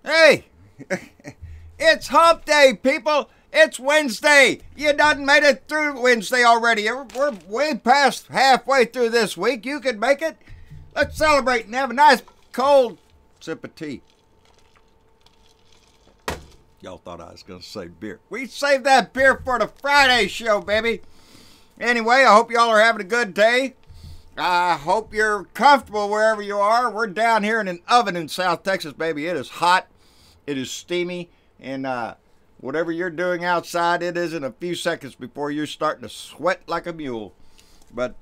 Hey, it's hump day, people. It's Wednesday. You done made it through Wednesday already. We're way past halfway through this week. You can make it. Let's celebrate and have a nice cold sip of tea. Y'all thought I was going to say beer. We saved that beer for the Friday show, baby. Anyway, I hope y'all are having a good day. I hope you're comfortable wherever you are. We're down here in an oven in South Texas, baby. It is hot. It is steamy. And whatever you're doing outside, it is in a few seconds before you're starting to sweat like a mule. But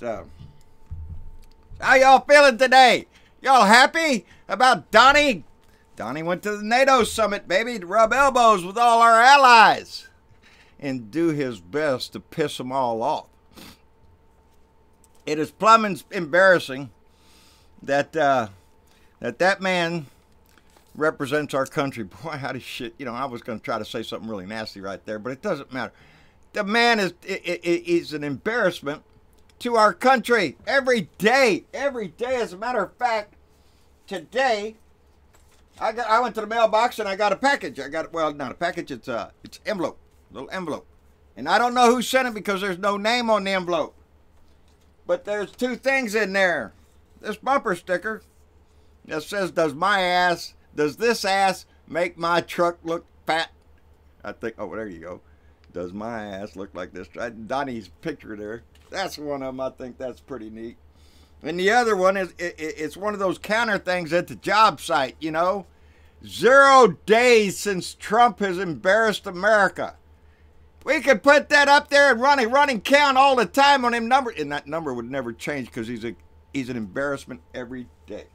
how y'all feeling today? Y'all happy about Donnie? Donnie went to the NATO summit, baby, to rub elbows with all our allies and do his best to piss them all off. It is plumb embarrassing that that man represents our country. Boy, how does shit, I was going to try to say something really nasty right there, but it doesn't matter. The man is an embarrassment to our country every day. Every day, as a matter of fact, today, I went to the mailbox and I got a package. Well, not a package, it's envelope, a little envelope. And I don't know who sent it because there's no name on the envelope. But there's two things in there. This bumper sticker that says, does this ass make my truck look fat? I think, oh, there you go. Does my ass look like this? Donnie's picture there. That's one of them. I think that's pretty neat. And the other one is, it's one of those counter things at the job site, 0 days since Trump has embarrassed America. We could put that up there and running count all the time on him number, and that number would never change because he's an embarrassment every day.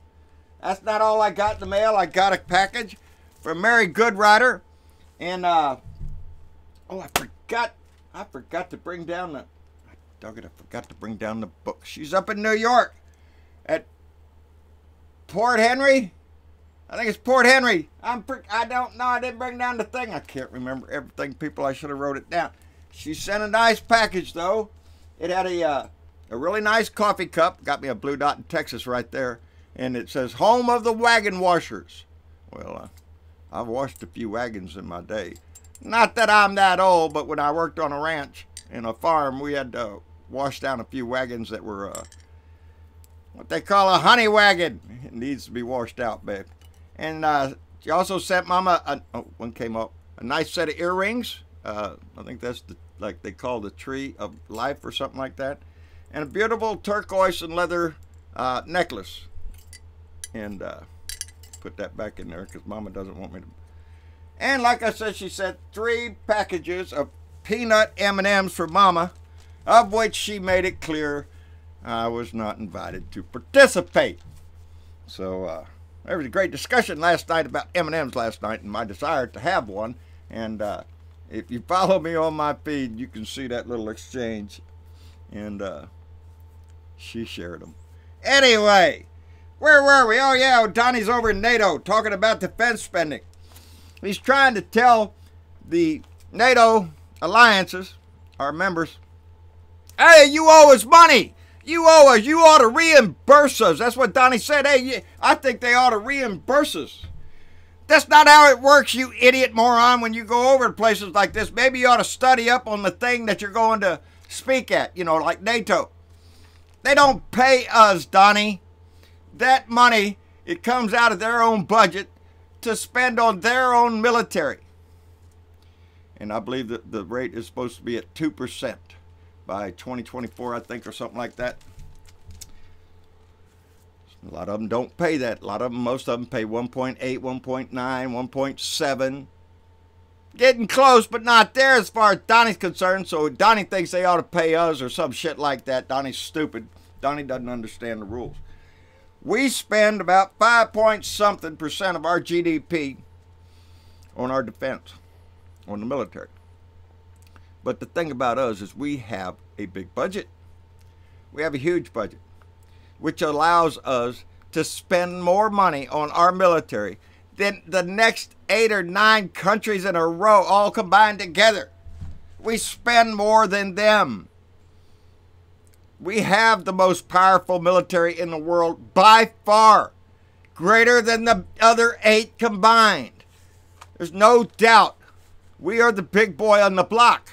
That's not all I got in the mail. I got a package from Mary Goodrider, and I forgot to bring down the. Doggone, I forgot to bring down the book. She's up in New York at Port Henry. I think it's Port Henry. I don't know. I didn't bring down the thing. I can't remember everything, people. I should have wrote it down. She sent a nice package, though. It had a really nice coffee cup. Got me a blue dot in Texas right there. And it says, home of the wagon washers. Well, I've washed a few wagons in my day. Not that I'm that old, but when I worked on a ranch and a farm, we had to wash down a few wagons that were what they call a honey wagon. It needs to be washed out, babe. And she also sent Mama, one came up, a nice set of earrings. I think that's like they call the tree of life or something like that. And a beautiful turquoise and leather necklace. And put that back in there because Mama doesn't want me to. And like I said, she sent 3 packages of peanut M&Ms for Mama, of which she made it clear I was not invited to participate. So there was a great discussion last night about M&Ms last night and my desire to have one. And if you follow me on my feed, you can see that little exchange. And she shared them. Anyway, where were we? Oh, yeah, Donnie's over in NATO talking about defense spending. He's trying to tell the NATO alliances, our members, hey, you owe us money. You owe us. You ought to reimburse us. That's what Donnie said. Hey, I think they ought to reimburse us. That's not how it works, you idiot moron, when you go over to places like this. Maybe you ought to study up on the thing that you're going to speak at, like NATO. They don't pay us, Donnie. That money, it comes out of their own budget to spend on their own military. And I believe that the rate is supposed to be at 2%. By 2024, I think, or something like that. A lot of them don't pay that. Most of them pay 1.8, 1.9, 1.7. Getting close, but not there as far as Donnie's concerned. So Donnie thinks they ought to pay us or some shit like that. Donnie's stupid. Donnie doesn't understand the rules. We spend about 5-point-something% of our GDP on our defense, on the military. But the thing about us is we have a big budget. We have a huge budget, which allows us to spend more money on our military than the next 8 or 9 countries in a row all combined together. We spend more than them. We have the most powerful military in the world by far, greater than the other 8 combined. There's no doubt we are the big boy on the block.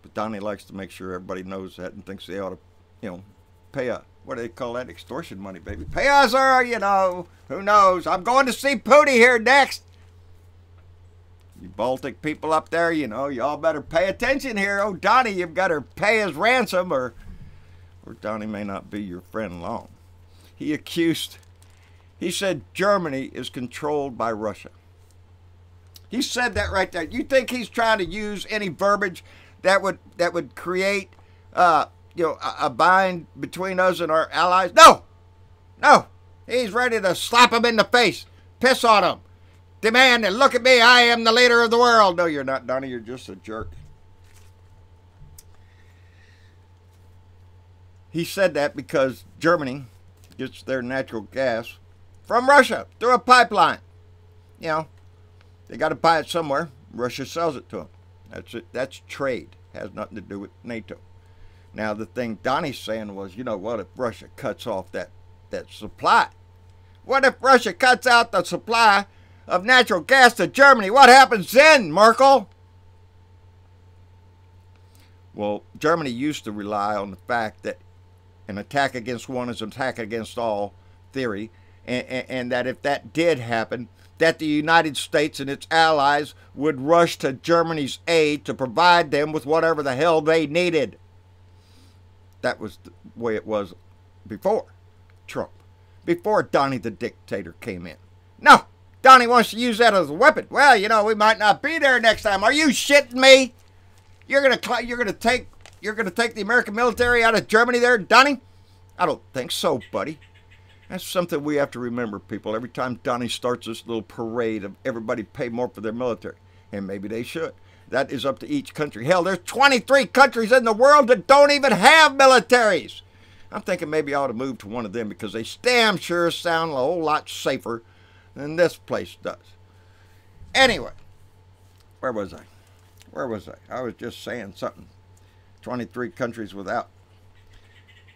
But Donnie likes to make sure everybody knows that and thinks they ought to, you know, pay a, what do they call that? Extortion money, baby. Pay us or, you know, who knows? I'm going to see Pootie here next. You Baltic people up there, you know, y'all better pay attention here. Oh, Donnie, you've got to pay his ransom or Donnie may not be your friend long. He said Germany is controlled by Russia. He said that right there. You think he's trying to use any verbiage that would create, you know, a bind between us and our allies? No, no. He's ready to slap him in the face, piss on him, demand and look at me. I am the leader of the world. No, you're not, Donnie. You're just a jerk. He said that because Germany gets their natural gas from Russia through a pipeline. You know, they got to buy it somewhere. Russia sells it to them. That's it. That's trade. Has nothing to do with NATO. Now, the thing Donnie's saying was, you know what, if Russia cuts off that supply? What if Russia cuts out the supply of natural gas to Germany? What happens then, Merkel? Well, Germany used to rely on the fact that an attack against one is an attack against all theory, and that if that did happen, that the United States and its allies would rush to Germany's aid to provide them with whatever the hell they needed. That was the way it was before Trump, before Donnie the dictator came in. No, Donnie wants to use that as a weapon. Well, you know, we might not be there next time. Are you shitting me? You're gonna take the American military out of Germany there, Donnie? I don't think so, buddy. That's something we have to remember, people. Every time Donnie starts this little parade of everybody pay more for their military, and maybe they should. That is up to each country. Hell, there's 23 countries in the world that don't even have militaries. I'm thinking maybe I ought to move to one of them because they damn sure sound a whole lot safer than this place does. Anyway, where was I? Where was I? I was just saying something. 23 countries without.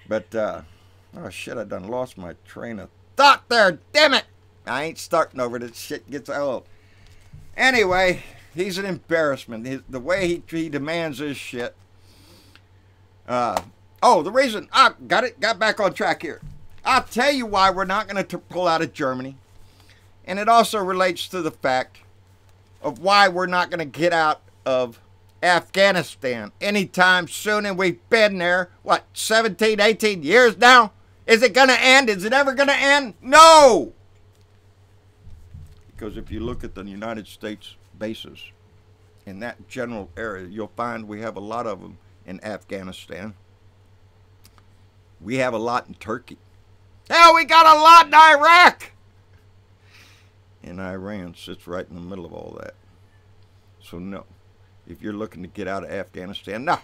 But, oh shit, I done lost my train of thought there. Damn it! I ain't starting over. This shit gets old. Anyway, he's an embarrassment. The way he demands this shit. Oh, the reason I got back on track here. I'll tell you why we're not going to pull out of Germany. And it also relates to the fact of why we're not going to get out of Afghanistan anytime soon. And we've been there, what, 17, 18 years now? Is it going to end? Is it ever going to end? No! Because if you look at the United States bases in that general area, you'll find we have a lot of them in Afghanistan. We have a lot in Turkey. Hell, we got a lot in Iraq! And Iran sits right in the middle of all that. So no, if you're looking to get out of Afghanistan, no,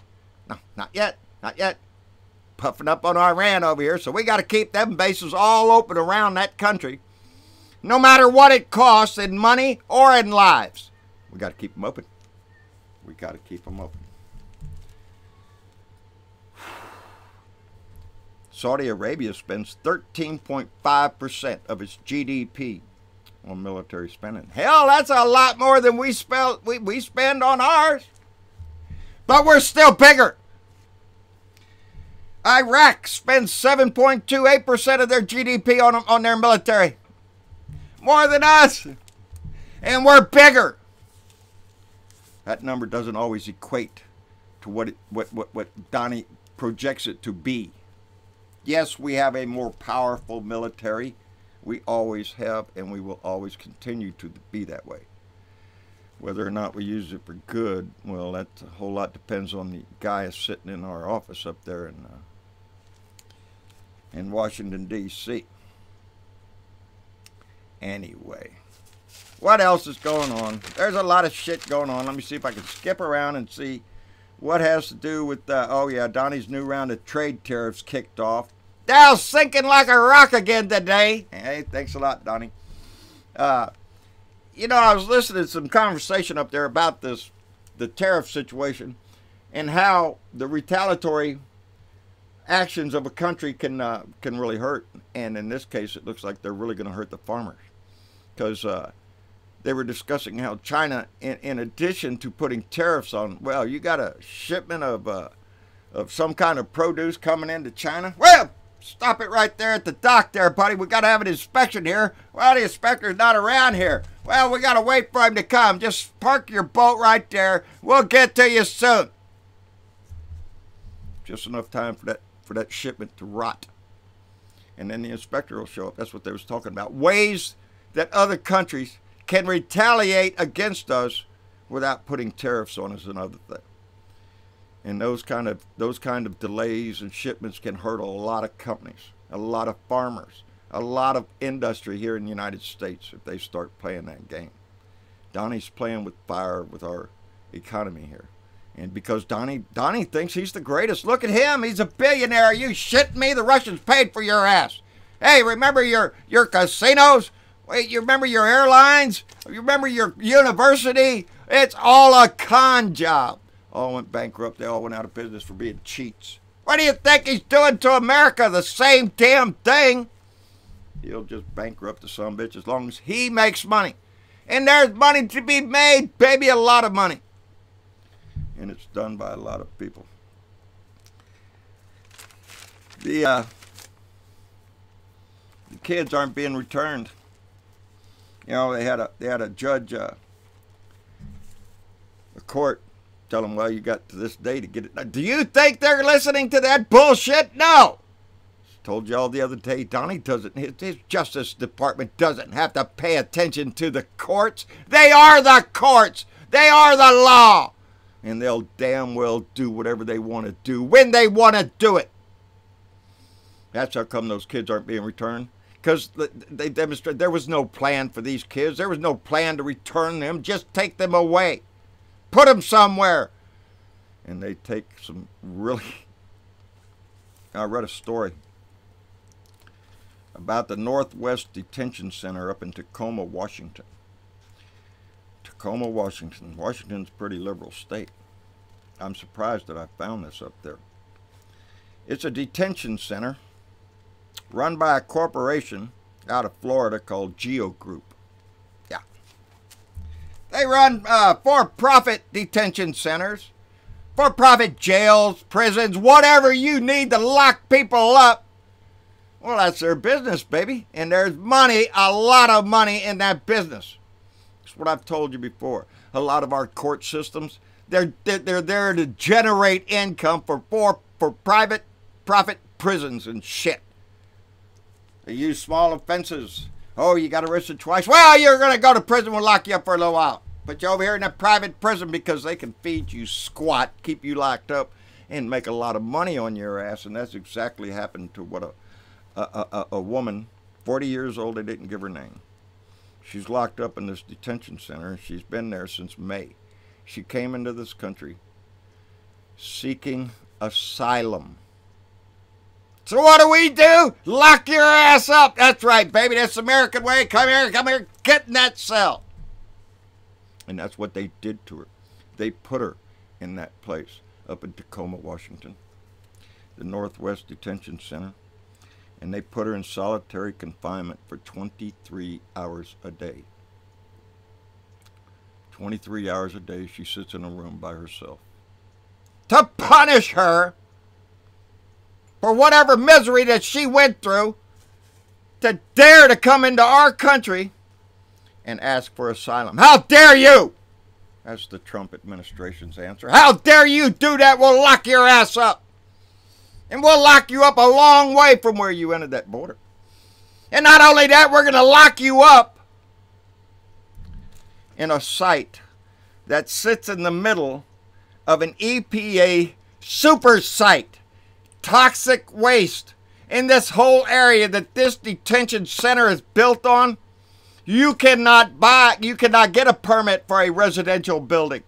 not yet, not yet. Puffing up on Iran over here, so we got to keep them bases all open around that country. No matter what it costs in money or in lives. We got to keep them open. We got to keep them open. Saudi Arabia spends 13.5% of its GDP on military spending. Hell, that's a lot more than we spend on ours. But we're still bigger. Iraq spends 7.28% of their GDP on their military. More than us. And we're bigger. That number doesn't always equate to what Donnie projects it to be. Yes, we have a more powerful military. We always have, and we will always continue to be that way. Whether or not we use it for good, well, that a whole lot depends on the guy sitting in our office up there in Washington, D.C. Anyway, what else is going on? There's a lot of shit going on. Let me see if I can skip around and see what has to do with, oh yeah, Donnie's new round of trade tariffs kicked off. Dow's sinking like a rock again today. Hey, thanks a lot, Donnie. You know, I was listening to some conversation up there about the tariff situation and how the retaliatory actions of a country can really hurt. And in this case, it looks like they're really going to hurt the farmers. Because they were discussing how China, in addition to putting tariffs on, well, you got a shipment of some kind of produce coming into China. Well, stop it right there at the dock there, buddy. We got to have an inspection here. Well, the inspector's not around here. Well, we got to wait for him to come. Just park your boat right there. We'll get to you soon. Just enough time for that shipment to rot. And then the inspector will show up. That's what they was talking about. Ways that other countries can retaliate against us without putting tariffs on us and other things. And those kind of delays and shipments can hurt a lot of companies, a lot of farmers, a lot of industry here in the United States if they start playing that game. Donnie's playing with fire with our economy here. And because Donnie thinks he's the greatest. Look at him. He's a billionaire. Are you shitting me? The Russians paid for your ass. Hey, remember your casinos? Wait, you remember your airlines? You remember your university? It's all a con job. All went bankrupt. They all went out of business for being cheats. What do you think he's doing to America? The same damn thing. He'll just bankrupt the son of a bitch as long as he makes money. And there's money to be made, baby, a lot of money. And it's done by a lot of people. The kids aren't being returned. You know, they had a judge, a court, tell them, well, you got to this day to get it. Do you think they're listening to that bullshit? No. Told y'all the other day, Donnie doesn't, his Justice Department doesn't have to pay attention to the courts. They are the courts. They are the law. And they'll damn well do whatever they want to do when they want to do it. That's how come those kids aren't being returned. Because they demonstrated there was no plan for these kids. There was no plan to return them. Just take them away. Put them somewhere. And they take some really... I read a story about the Northwest Detention Center up in Tacoma, Washington. Tacoma, Washington. Washington's a pretty liberal state. I'm surprised that I found this up there. It's a detention center run by a corporation out of Florida called Geo Group. Yeah. They run for-profit detention centers, for-profit jails, prisons, whatever you need to lock people up. Well, that's their business, baby. And there's money, a lot of money in that business. That's what I've told you before. A lot of our court systems, they're there to generate income for private profit prisons and shit. They use small offenses. Oh, you got arrested twice. Well, you're going to go to prison. We'll lock you up for a little while. Put you over here in a private prison because they can feed you squat, keep you locked up, and make a lot of money on your ass. And that's exactly happened to what a woman, 40 years old, they didn't give her name. She's locked up in this detention center. She's been there since May. She came into this country seeking asylum. So what do? Lock your ass up. That's right, baby. That's the American way. Come here, get in that cell. And that's what they did to her. They put her in that place up in Tacoma, Washington, the Northwest Detention Center. And they put her in solitary confinement for 23 hours a day. 23 hours a day she sits in a room by herself. To punish her for whatever misery that she went through, to dare to come into our country and ask for asylum. How dare you? That's the Trump administration's answer. How dare you do that? We'll lock your ass up. And we'll lock you up a long way from where you entered that border. And not only that, we're going to lock you up in a site that sits in the middle of an EPA super site. Toxic waste in this whole area that this detention center is built on. You cannot get a permit for a residential building.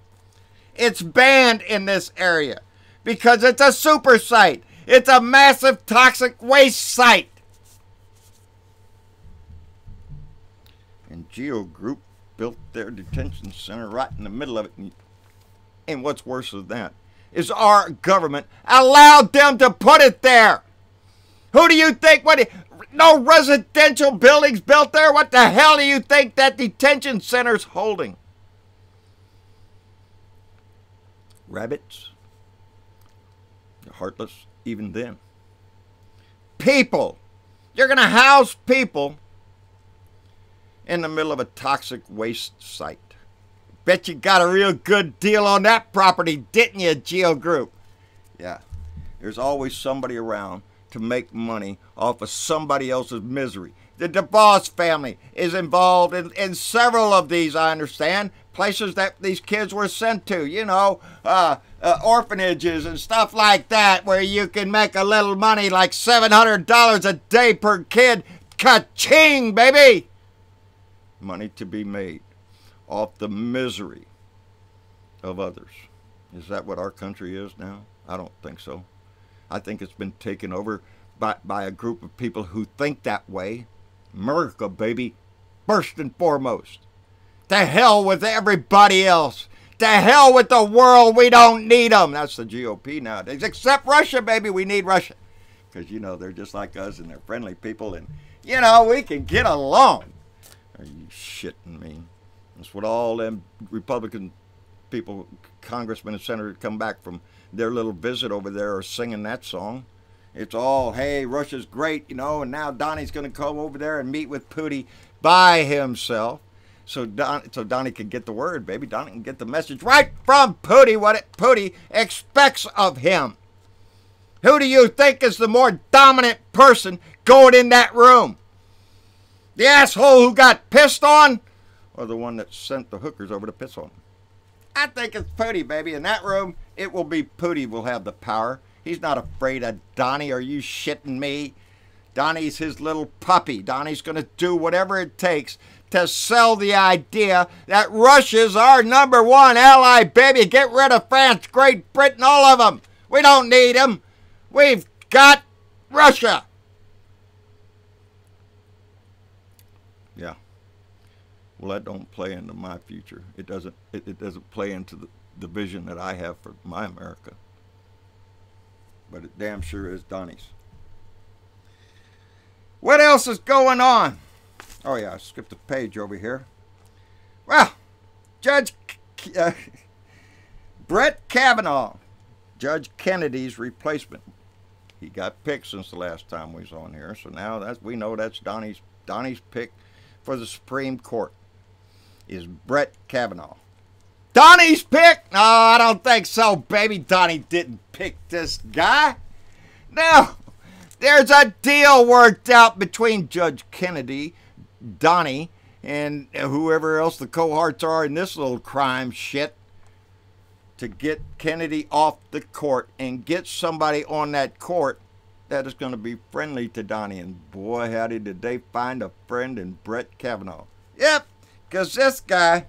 It's banned in this area because it's a super site. It's a massive toxic waste site. And Geo Group built their detention center right in the middle of it. And what's worse than that is our government allowed them to put it there. Who do you think? no residential buildings built there. What the hell do you think that detention center's holding? Rabbits? They're heartless even then. People. You're going to house people in the middle of a toxic waste site. Bet you got a real good deal on that property, didn't you, Geo Group? Yeah. There's always somebody around to make money off of somebody else's misery. The DeVos family is involved in several of these, I understand, places that these kids were sent to, you know, orphanages and stuff like that, where you can make a little money, like $700 a day per kid. Ka-ching, baby! Money to be made off the misery of others. Is that what our country is now? I don't think so. I think it's been taken over by a group of people who think that way. America, baby, first and foremost. To hell with everybody else. To hell with the world. We don't need them. That's the GOP nowadays. Except Russia, baby. We need Russia. Because, you know, they're just like us and they're friendly people. And, you know, we can get along. Are you shitting me? That's what all them Republican people, congressmen and senators, come back from their little visit over there are singing that song. It's all, hey, Russia's great, you know, and now Donnie's going to come over there and meet with Putin by himself. So Donnie can get the word, baby. Donnie can get the message right from Putin, what Putin expects of him. Who do you think is the more dominant person going in that room? The asshole who got pissed on, or the one that sent the hookers over to piss on him? I think it's Putin, baby. In that room, it will be Putin will have the power. He's not afraid of Donnie. Are you shitting me? Donnie's his little puppy. Donnie's going to do whatever it takes to sell the idea that Russia's our #1 ally, baby. Get rid of France, Great Britain, all of them. We don't need them. We've got Russia. Yeah. Well, that don't play into my future. It doesn't play into the vision that I have for my America. But it damn sure is Donnie's. What else is going on? Oh yeah, I skipped a page over here. Well, Judge Brett Kavanaugh, Judge Kennedy's replacement. He got picked since the last time we was on here, so now we know that's Donnie's pick for the Supreme Court is Brett Kavanaugh. Donnie's pick? No, I don't think so, baby. Donnie didn't pick this guy. No, there's a deal worked out between Judge Kennedy, Donnie, and whoever else the cohorts are in this little crime shit to get Kennedy off the court and get somebody on that court that is going to be friendly to Donnie. And boy, howdy, did they find a friend in Brett Kavanaugh. Yep, because this guy,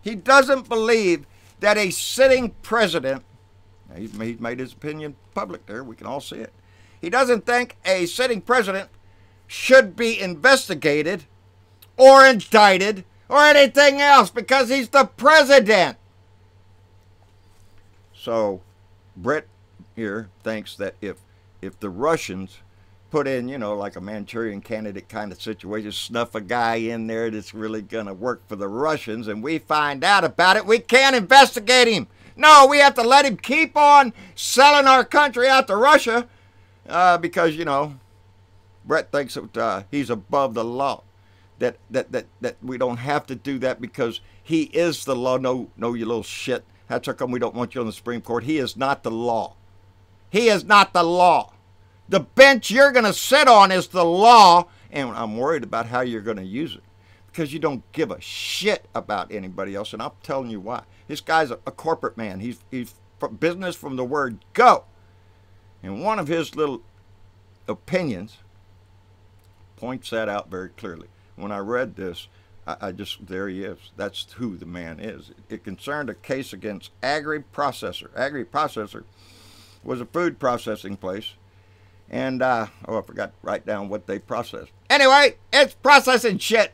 he doesn't believe that a sitting president, he's made his opinion public there, we can all see it. He doesn't think a sitting president should be investigated or indicted or anything else because he's the president. So Brett here thinks that if the Russians put in, you know, like a Manchurian candidate kind of situation, snuff a guy in there that's really going to work for the Russians, and we find out about it, we can't investigate him. No, we have to let him keep on selling our country out to Russia because, you know, Brett thinks that he's above the law, that we don't have to do that because he is the law. No, you little shit. That's how come we don't want you on the Supreme Court. He is not the law. He is not the law. The bench you're going to sit on is the law, and I'm worried about how you're going to use it because you don't give a shit about anybody else, and I'm telling you why. This guy's a corporate man. He's from business from the word go, and one of his little opinions points that out very clearly. When I read this, there he is. That's who the man is. It concerned a case against Agri-Processor. Agri-Processor was a food processing place. And, I forgot to write down what they processed. Anyway, it's processing shit.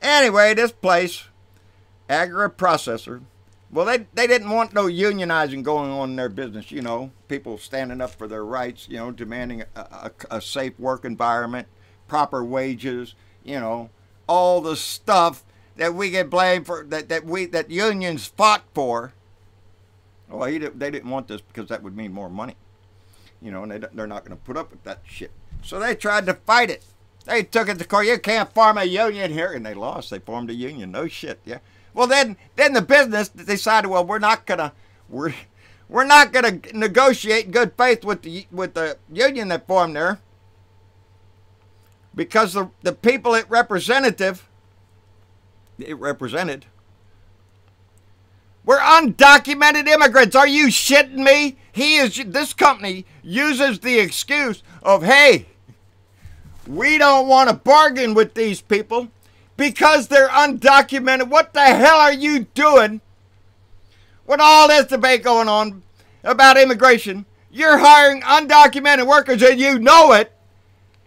Anyway, this place, Agri-Processor, Well, they didn't want no unionizing going on in their business, you know, people standing up for their rights, you know, demanding a safe work environment, proper wages, you know, all the stuff that we get blamed for, that unions fought for. Well, they didn't want this because that would mean more money, you know, and they're not going to put up with that shit. So they tried to fight it. They took it to court. You can't form a union here, and they lost. They formed a union. No shit, yeah. Well, then the business decided, well, we're not gonna negotiate in good faith with the union that formed there, because the people it represented were undocumented immigrants. Are you shitting me? This company uses the excuse of, hey, we don't want to bargain with these people because they're undocumented. What the hell are you doing with all this debate going on about immigration? You're hiring undocumented workers and you know it,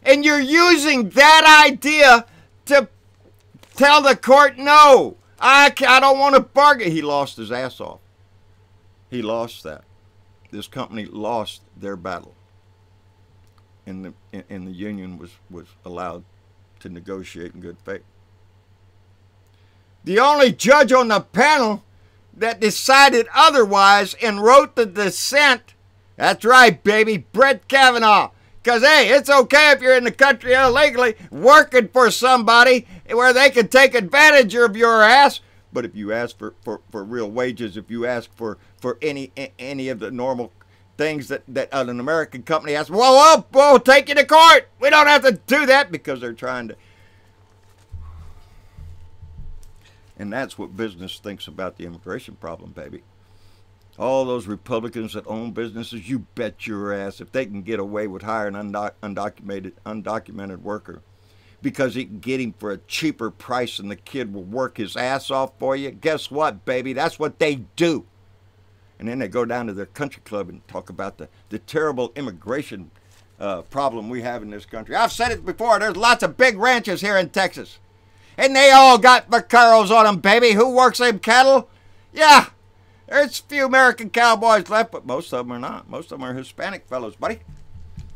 and you're using that idea to tell the court, no, I don't want to bargain. He lost his ass off. He lost that. This company lost their battle, and the union was allowed to negotiate in good faith. The only judge on the panel that decided otherwise and wrote the dissent, that's right, baby, Brett Kavanaugh. Because, hey, it's okay if you're in the country illegally working for somebody where they can take advantage of your ass. But if you ask for real wages, if you ask for any of the normal things that an American company has, well, we'll take you to court. We don't have to do that, because they're trying to. And that's what business thinks about the immigration problem, baby. All those Republicans that own businesses, you bet your ass, if they can get away with hiring an undocumented worker because he can get him for a cheaper price and the kid will work his ass off for you, guess what, baby? That's what they do. And then they go down to their country club and talk about the terrible immigration problem we have in this country. I've said it before, there's lots of big ranches here in Texas. And they all got vaqueros on them, baby. Who works them cattle? Yeah, there's a few American cowboys left, but most of them are not. Most of them are Hispanic fellows, buddy.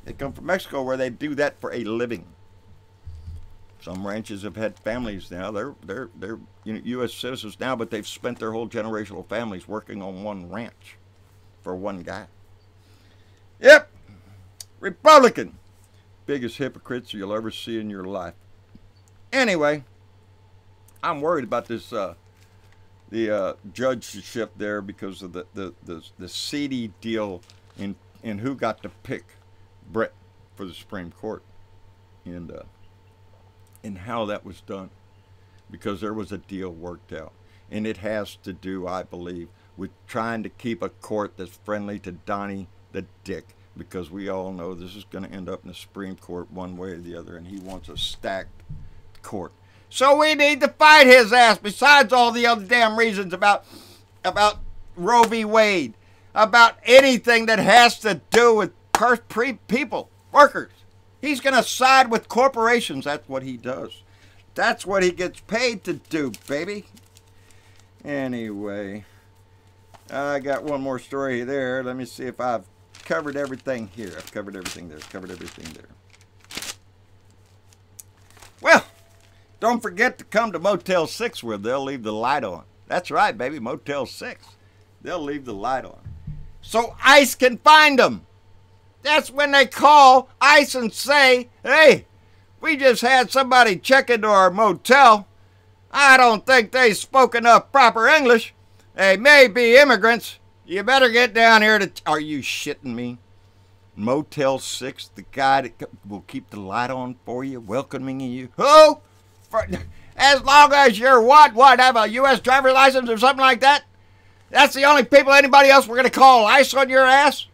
They come from Mexico, where they do that for a living. Some ranches have had families now. They're U.S. citizens now, but they've spent their whole generational families working on one ranch for one guy. Yep, Republican. Biggest hypocrites you'll ever see in your life. Anyway, I'm worried about this the judgeship there because of the seedy deal in who got to pick Brett for the Supreme Court, and how that was done, because there was a deal worked out, and it has to do, I believe, with trying to keep a court that's friendly to Donnie the Dick, because we all know this is going to end up in the Supreme Court one way or the other, and he wants a stacked court. So we need to fight his ass, besides all the other damn reasons about Roe v. Wade, about anything that has to do with people, workers. He's going to side with corporations. That's what he does. That's what he gets paid to do, baby. Anyway, I got one more story there. Let me see if I've covered everything here. I've covered everything there. Covered everything there. Well, don't forget to come to Motel 6, where they'll leave the light on. That's right, baby, Motel 6. They'll leave the light on, so ICE can find them. That's when they call ICE and say, hey, we just had somebody check into our motel. I don't think they spoke enough proper English. They may be immigrants. You better get down here to... Are you shitting me? Motel 6, the guy that will keep the light on for you, welcoming you. Who? As long as you're what, have a U.S. driver's license or something like that? That's the only people, anybody else, we're going to call ICE on your ass?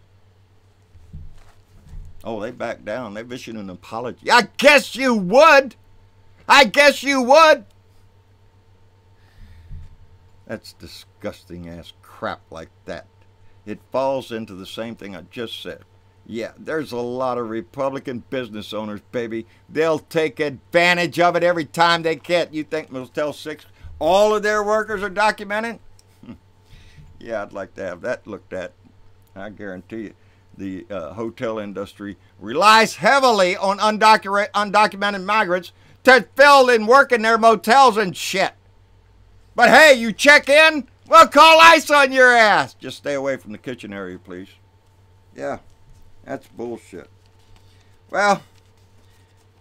Oh, they backed down. They've issued an apology. I guess you would. I guess you would. That's disgusting ass crap like that. It falls into the same thing I just said. Yeah, there's a lot of Republican business owners, baby. They'll take advantage of it every time they can. You think Motel 6, all of their workers are documented? Yeah, I'd like to have that looked at. I guarantee you. The hotel industry relies heavily on undocumented migrants to fill and work in their motels and shit. But hey, you check in, we'll call ICE on your ass. Just stay away from the kitchen area, please. Yeah, that's bullshit. Well,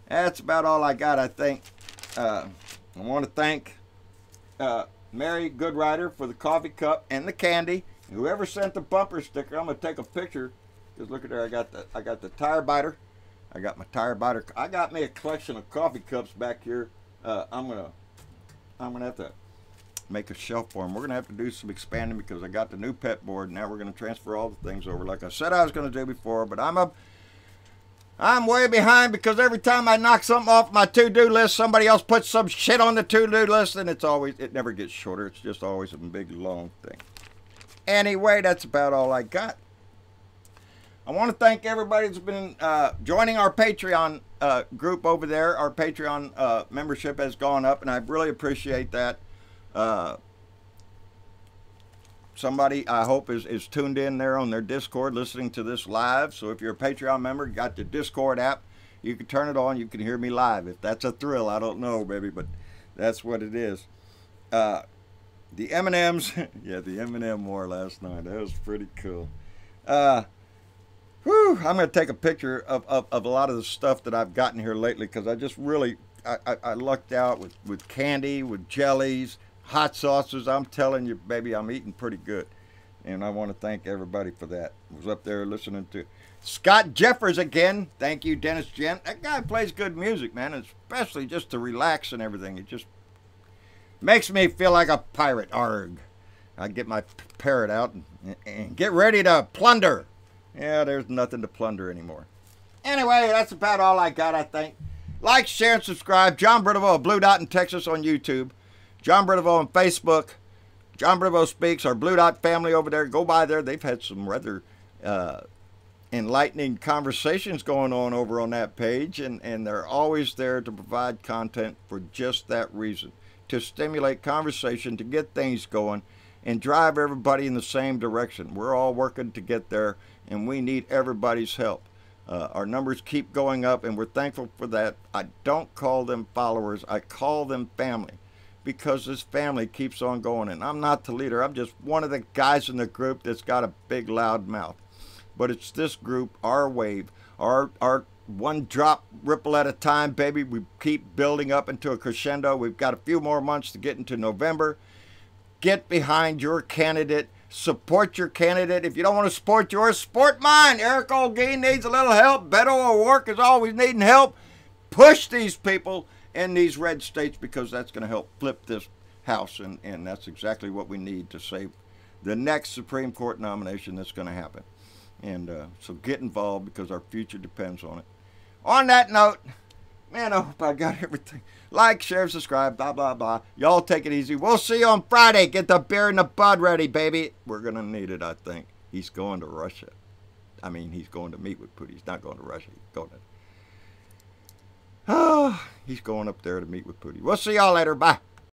that's about all I got, I think. I want to thank Mary Goodrider for the coffee cup and the candy. Whoever sent the bumper sticker, I'm gonna take a picture. Just look at there. I got the tire biter. I got my tire biter. I got me a collection of coffee cups back here. I'm gonna have to make a shelf for them. We're gonna have to do some expanding because I got the new pet board. Now we're gonna transfer all the things over, like I said I was gonna do before. But I'm way behind because every time I knock something off my to-do list, somebody else puts some shit on the to-do list, and it never gets shorter. It's just always a big long thing. Anyway, that's about all I got. I want to thank everybody that's been joining our Patreon group over there. Our Patreon membership has gone up, and I really appreciate that. Somebody, I hope, is tuned in there on their Discord listening to this live. So if you're a Patreon member, you got the Discord app, you can turn it on. You can hear me live. If that's a thrill, I don't know, baby, but that's what it is. The M&Ms, yeah, the M&M war last night. That was pretty cool. I'm going to take a picture of a lot of the stuff that I've gotten here lately because I just really, I lucked out with candy, with jellies, hot sauces. I'm telling you, baby, I'm eating pretty good. And I want to thank everybody for that. I was up there listening to Scott Jeffers again. Thank you, Dennis Gent. That guy plays good music, man, especially just to relax and everything. It just makes me feel like a pirate. Arg. I get my parrot out and get ready to plunder. Yeah, there's nothing to plunder anymore. Anyway, that's about all I got, I think. Like, share, and subscribe. John Brittleville of Blue Dot in Texas on YouTube. John Brittleville on Facebook. John Brittleville Speaks, our Blue Dot family over there. Go by there. They've had some rather enlightening conversations going on over on that page. And they're always there to provide content for just that reason. To stimulate conversation, to get things going, and drive everybody in the same direction. We're all working to get there, and we need everybody's help. Our numbers keep going up, and we're thankful for that. I don't call them followers. I call them family, because this family keeps on going. And I'm not the leader. I'm just one of the guys in the group that's got a big, loud mouth. But it's this group, our wave, our one drop ripple at a time, baby. We keep building up into a crescendo. We've got a few more months to get into November. Get behind your candidate. Support your candidate. If you don't want to support yours, support mine. Eric Olguin needs a little help. Beto O'Rourke is always needing help. Push these people in these red states because that's going to help flip this house. And that's exactly what we need to save the next Supreme Court nomination that's going to happen. And so get involved because our future depends on it. On that note, man, I hope I got everything. Like, share, subscribe, blah, blah, blah. Y'all take it easy. We'll see you on Friday. Get the beer and the bud ready, baby. We're going to need it, I think. He's going to Russia. I mean, he's going to meet with Putin. He's not going to Russia. He's going to... he's going up there to meet with Putin. We'll see y'all later. Bye.